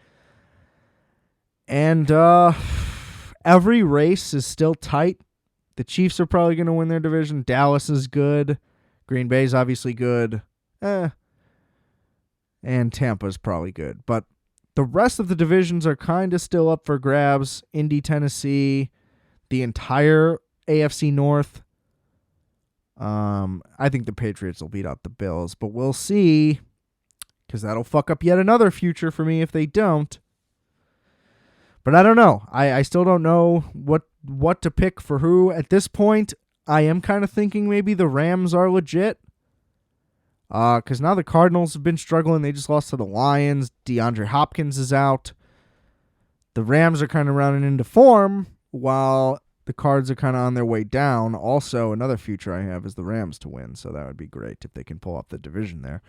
And every race is still tight. The Chiefs are probably going to win their division. Dallas is good. Green Bay's obviously good. And Tampa's probably good. But the rest of the divisions are kind of still up for grabs. Indy, Tennessee, the entire AFC North. I think the Patriots will beat out the Bills, but we'll see, because that'll fuck up yet another future for me if they don't. But I don't know. I still don't know what to pick for who. At this point, I am kind of thinking maybe the Rams are legit. Because now the Cardinals have been struggling. They just lost to the Lions. DeAndre Hopkins is out. The Rams are kind of rounding into form, while the Cards are kind of on their way down. Also, another future I have is the Rams to win, so that would be great if they can pull up the division there.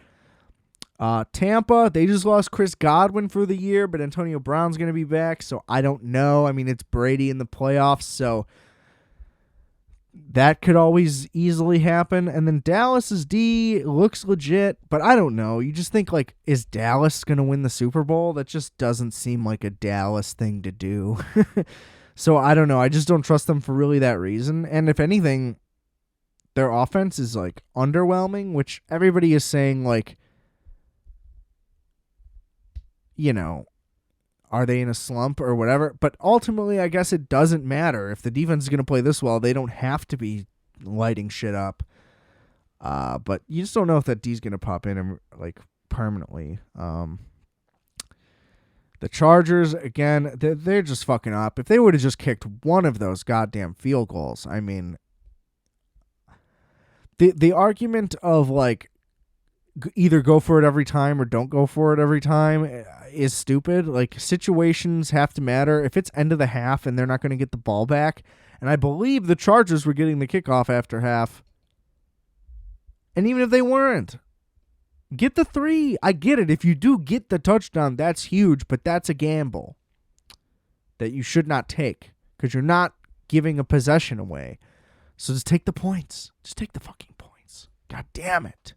Tampa, they just lost Chris Godwin for the year, but Antonio Brown's going to be back, so I don't know. I mean, it's Brady in the playoffs, so that could always easily happen. And then Dallas's D looks legit, but I don't know. You just think, like, is Dallas going to win the Super Bowl? That just doesn't seem like a Dallas thing to do. So I don't know. I just don't trust them for really that reason. And if anything, their offense is, like, underwhelming, which everybody is saying, like, you know, are they in a slump or whatever? But ultimately, I guess it doesn't matter. If the defense is going to play this well, they don't have to be lighting shit up. But you just don't know if that D's going to pop in, like, permanently. The Chargers, again, they're just fucking up. If they would have just kicked one of those goddamn field goals, I mean, the argument of, like, either go for it every time or don't go for it every time is stupid. Like, situations have to matter. If it's end of the half and they're not going to get the ball back, and I believe the Chargers were getting the kickoff after half, and even if they weren't, get the 3. I get it. If you do get the touchdown, that's huge, but that's a gamble that you should not take, because you're not giving a possession away. So just take the points. Just take the fucking points. God damn it.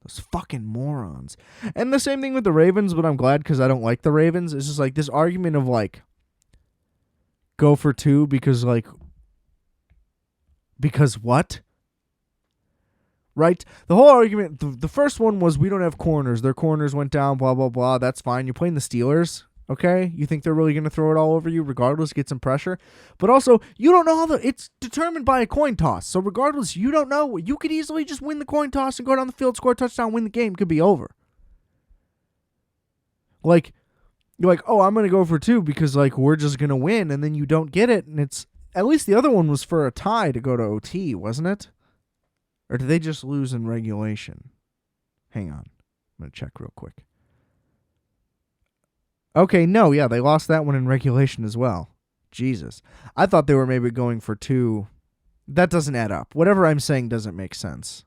Those fucking morons. And the same thing with the Ravens, but I'm glad, because I don't like the Ravens. It's just like this argument of, like, go for 2 because, like, because what? Right? The whole argument, the first one was we don't have corners. Their corners went down, blah, blah, blah. That's fine. You're playing the Steelers. Okay, you think they're really going to throw it all over you regardless, get some pressure. But also, you don't know how it's determined by a coin toss. So regardless, you don't know. You could easily just win the coin toss and go down the field, score a touchdown, win the game. Could be over. Like, you're like, oh, I'm going to go for 2 because, like, we're just going to win. And then you don't get it. And it's, at least the other one was for a tie to go to OT, wasn't it? Or did they just lose in regulation? Hang on. I'm going to check real quick. Okay, no, yeah, they lost that one in regulation as well. Jesus. I thought they were maybe going for 2. That doesn't add up. Whatever I'm saying doesn't make sense.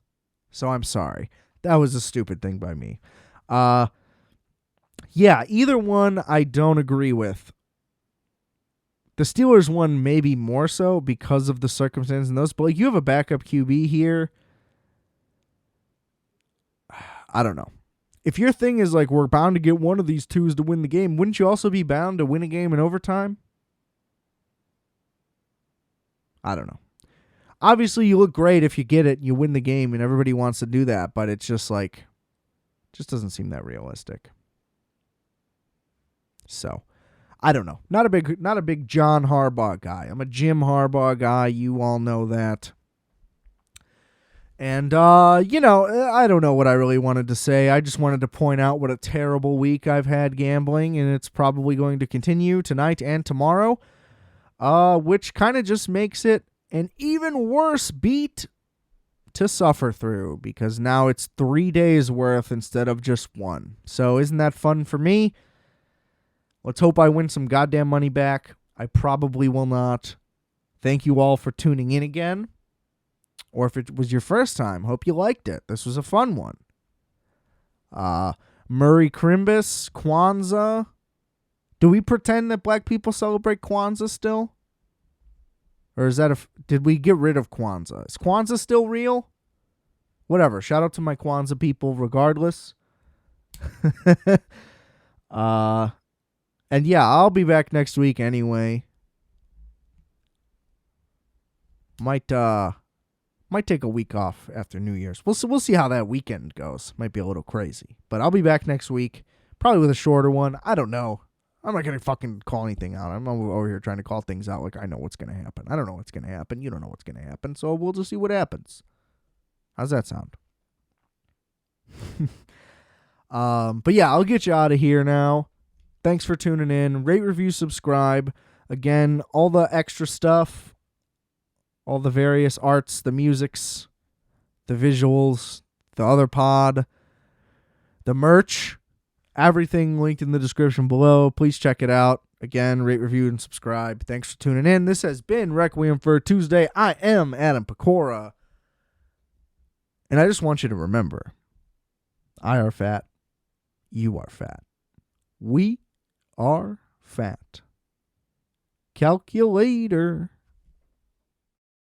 So I'm sorry. That was a stupid thing by me. Yeah, either one I don't agree with. The Steelers one maybe more so because of the circumstances in those. But, like, you have a backup QB here. I don't know. If your thing is, like, we're bound to get one of these 2s to win the game, wouldn't you also be bound to win a game in overtime? I don't know. Obviously, you look great if you get it and you win the game, and everybody wants to do that, but it's just, like, just doesn't seem that realistic. So, I don't know. Not a big John Harbaugh guy. I'm a Jim Harbaugh guy. You all know that. And, you know, I don't know what I really wanted to say. I just wanted to point out what a terrible week I've had gambling, and it's probably going to continue tonight and tomorrow, which kind of just makes it an even worse beat to suffer through, because now it's 3 days worth instead of just 1. So isn't that fun for me? Let's hope I win some goddamn money back. I probably will not. Thank you all for tuning in again. Or if it was your first time, hope you liked it. This was a fun one. Merry Crimbus, Kwanzaa. Do we pretend that black people celebrate Kwanzaa still? Or is that did we get rid of Kwanzaa? Is Kwanzaa still real? Whatever. Shout out to my Kwanzaa people regardless. And yeah, I'll be back next week anyway. Might take a week off after New Year's. We'll see how that weekend goes. Might be a little crazy. But I'll be back next week, probably with a shorter one. I don't know. I'm not going to fucking call anything out. I'm over here trying to call things out like I know what's going to happen. I don't know what's going to happen. You don't know what's going to happen. So we'll just see what happens. How's that sound? But yeah, I'll get you out of here now. Thanks for tuning in. Rate, review, subscribe. Again, all the extra stuff, all the various arts, the musics, the visuals, the other pod, the merch, everything linked in the description below. Please check it out. Again, rate, review, and subscribe. Thanks for tuning in. This has been Requiem for a Tuesday. I am Adam Pecora. And I just want you to remember, I are fat. You are fat. We are fat. Calculator.